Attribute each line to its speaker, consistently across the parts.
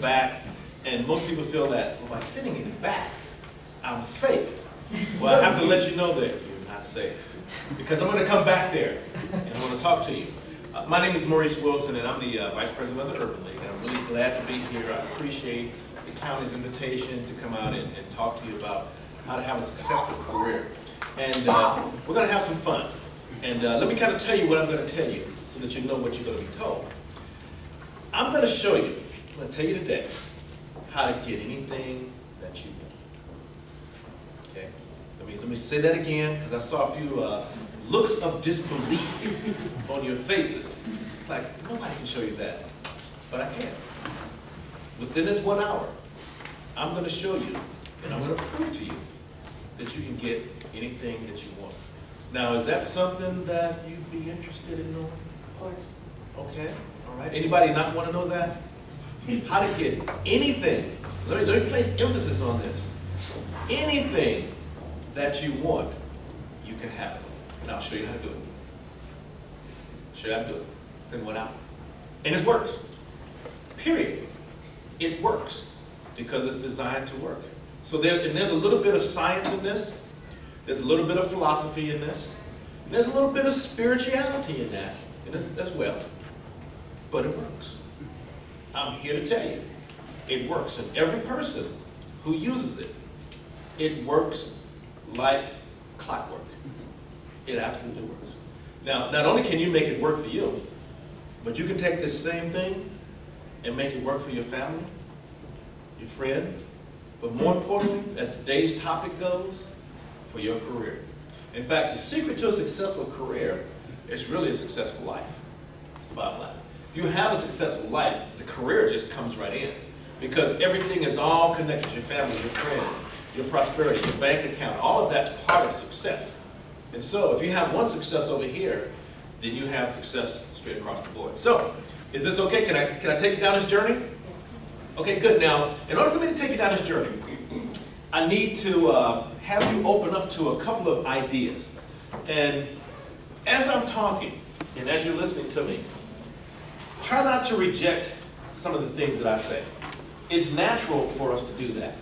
Speaker 1: back, and most people feel that, well, by sitting in the back, I'm safe. Well, I have to let you know that you're not safe, because I'm going to come back there, and I want to talk to you. My name is Maurice Wilson, and I'm the Vice President of the Urban League, and I'm really glad to be here. I appreciate the county's invitation to come out and talk to you about how to have a successful career. And we're going to have some fun. And let me kind of tell you what I'm going to tell you so that you know what you're going to be told. I'm going to show you, I'm going to tell you today, how to get anything that you want. Okay? Let me say that again, because I saw a few looks of disbelief on your faces. It's like, nobody can show you that. But I can. Within this 1 hour, I'm going to show you, and I'm going to prove to you, that you can get anything that you want. Now, is that something that you'd be interested in knowing?
Speaker 2: Of course.
Speaker 1: Okay, all right. Anybody not want to know that? How to get anything. Let me place emphasis on this. Anything that you want, you can have it. And I'll show you how to do it. Show you how to do it in 1 hour. And it works. Period. It works because it's designed to work. So there's a little bit of science in this. There's a little bit of philosophy in this. And there's a little bit of spirituality in that as well. But it works. I'm here to tell you, it works. And every person who uses it, it works like clockwork. It absolutely works. Now, not only can you make it work for you, but you can take this same thing and make it work for your family, your friends, but more importantly, as today's topic goes, for your career. In fact, the secret to a successful career is really a successful life. It's the bottom line. If you have a successful life, the career just comes right in, because everything is all connected. Your family, your friends, your prosperity, your bank account, all of that's part of success. And so if you have one success over here, then you have success straight across the board. So, is this okay? Can I take you down this journey? Okay, good. Now, in order for me to take you down this journey, I need to have you open up to a couple of ideas. And as I'm talking, and as you're listening to me, try not to reject some of the things that I say. It's natural for us to do that.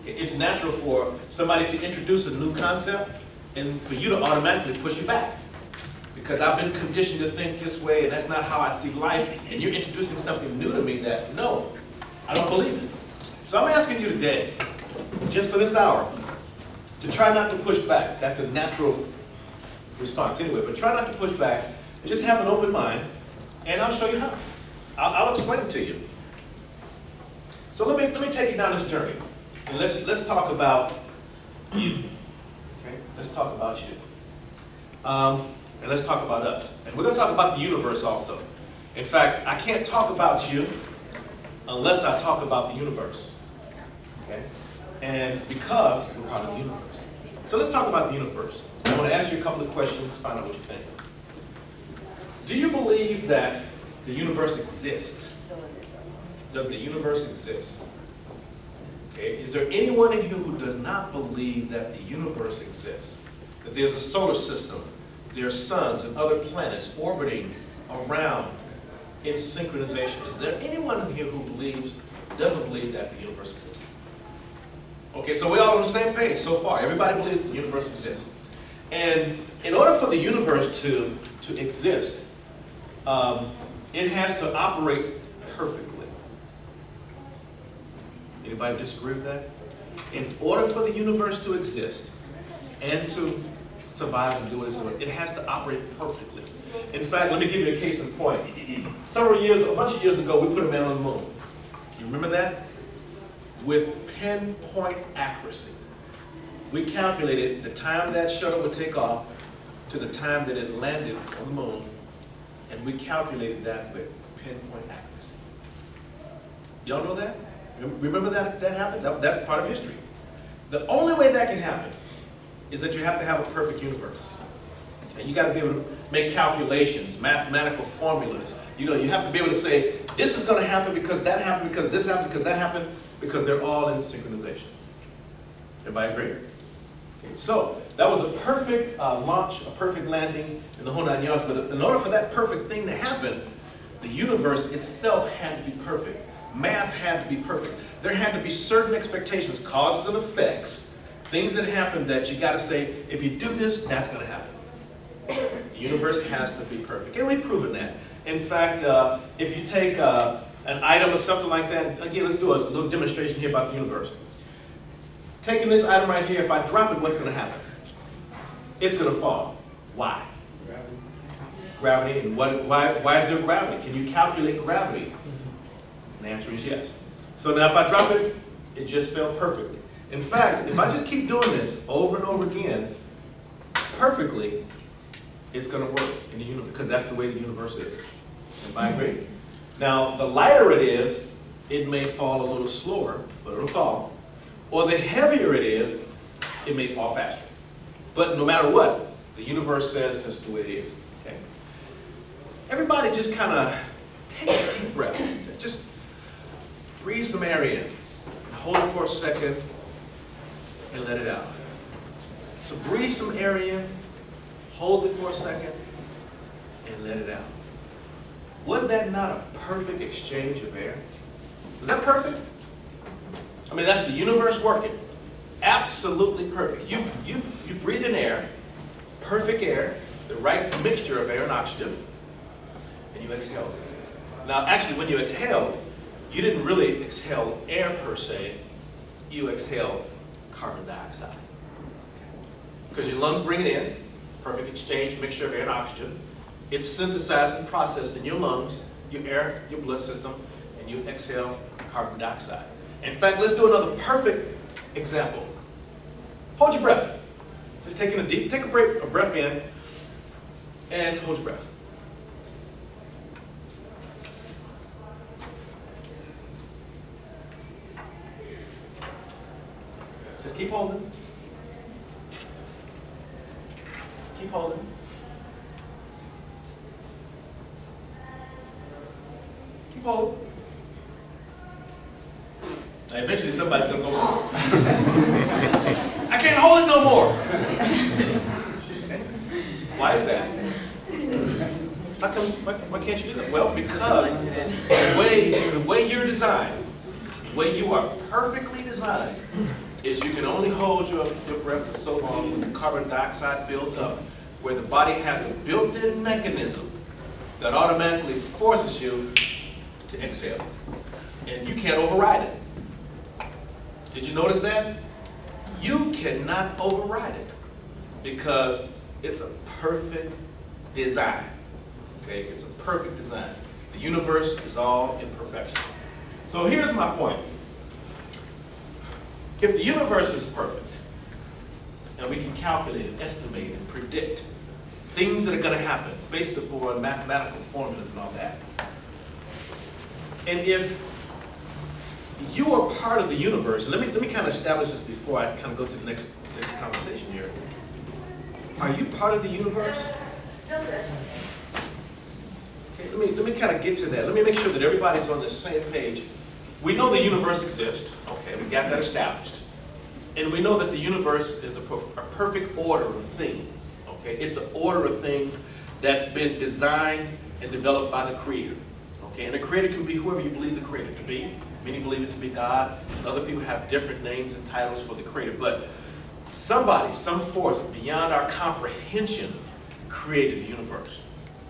Speaker 1: Okay? It's natural for somebody to introduce a new concept and for you to automatically push it back. Because I've been conditioned to think this way, and that's not how I see life, and you're introducing something new to me that, no, I don't believe it. So I'm asking you today, just for this hour, to try not to push back. That's a natural response anyway, but try not to push back, and just have an open mind, and I'll show you how. I'll explain it to you. So let me take you down this journey, and let's talk about you. Okay, let's talk about you. And let's talk about us. And we're going to talk about the universe also. In fact, I can't talk about you unless I talk about the universe. Okay? And because we're part of the universe. So let's talk about the universe. I want to ask you a couple of questions, find out what you think. Do you believe that the universe exists? Does the universe exist? Okay? Is there anyone in here who does not believe that the universe exists? That there's a solar system, there's suns and other planets orbiting around in synchronization? Is there anyone in here who doesn't believe that the universe exists? Okay, so we're all on the same page so far. Everybody believes the universe exists. And in order for the universe to exist, it has to operate perfectly. Anybody disagree with that? In order for the universe to exist and to survive and do what it's doing, it has to operate perfectly. In fact, let me give you a case in point. A bunch of years ago, we put a man on the moon. You remember that? With pinpoint accuracy. We calculated the time that shuttle would take off to the time that it landed on the moon, and we calculated that with pinpoint accuracy. Y'all know that? Remember that happened? That's part of history. The only way that can happen is that you have to have a perfect universe. And you got to be able to make calculations, mathematical formulas. You know, you have to be able to say, this is going to happen because that happened, because this happened, because that happened, because they're all in synchronization. Everybody agree? Okay, so that was a perfect launch, a perfect landing in the whole 9 yards. But in order for that perfect thing to happen, the universe itself had to be perfect. math had to be perfect. There had to be certain expectations, causes and effects, things that happen that you got to say, if you do this, that's going to happen. The universe has to be perfect. And we've proven that. In fact, if you take an item or something like that, again, let's do a little demonstration here about the universe. Taking this item right here, if I drop it, what's going to happen? It's going to fall. Why? Gravity. And why is there gravity? Can you calculate gravity? And the answer is yes. So now if I drop it, it just fell perfectly. In fact, if I just keep doing this over and over again, perfectly, it's going to work in the universe, because that's the way the universe is. Everybody agree? Now, the lighter it is, it may fall a little slower, but it'll fall. Or the heavier it is, it may fall faster. But no matter what, the universe says that's the way it is. Okay? Everybody just kind of take a deep breath. Just breathe some air in. Hold it for a second and let it out. So breathe some air in, hold it for a second, and let it out. Was that not a perfect exchange of air? Was that perfect? I mean, that's the universe working. Absolutely perfect. You breathe in air, perfect air, the right mixture of air and oxygen, and you exhaled. Now, actually, when you exhaled, you didn't really exhale air per se. You exhaled carbon dioxide. Because your lungs bring it in, perfect exchange, mixture of air and oxygen. It's synthesized and processed in your lungs, your air, your blood system, and you exhale carbon dioxide. In fact, let's do another perfect example. Hold your breath. Just take a breath in, and hold your breath. Just keep holding. Just keep holding. Keep holding. Now eventually somebody's going to go, I can't hold it no more. Why is that? Why can't you do that? Well, because the way you're designed, the way you are perfectly designed, is you can only hold your breath for so long when the carbon dioxide builds up, where the body has a built-in mechanism that automatically forces you to exhale. And you can't override it. Did you notice that? You cannot override it because it's a perfect design. Okay, it's a perfect design. The universe is all in perfection. So here's my point. If the universe is perfect, and we can calculate and estimate and predict things that are going to happen based upon mathematical formulas and all that, and if you are part of the universe, let me kind of establish this before I kind of go to the next conversation here. Are you part of the universe? Okay, let me kind of get to that. Let me make sure that everybody's on the same page. We know the universe exists. Okay, we got that established. And we know that the universe is a perfect order of things. Okay, it's an order of things that's been designed and developed by the Creator. Okay, and the Creator can be whoever you believe the Creator to be. Many believe it to be God. Other people have different names and titles for the Creator. But somebody, some force beyond our comprehension created the universe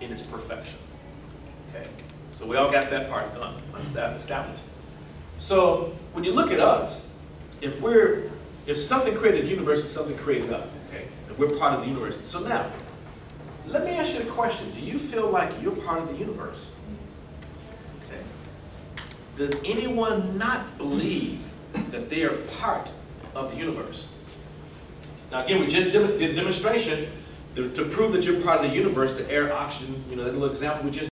Speaker 1: in its perfection. Okay, so we all got that part done, established. So when you look at us, if something created the universe, it's something created us. Okay, and we're part of the universe. So now, let me ask you a question. Do you feel like you're part of the universe? Okay. Does anyone not believe that they are part of the universe? Now again, we just did a demonstration to prove that you're part of the universe, the air, oxygen, that little example we just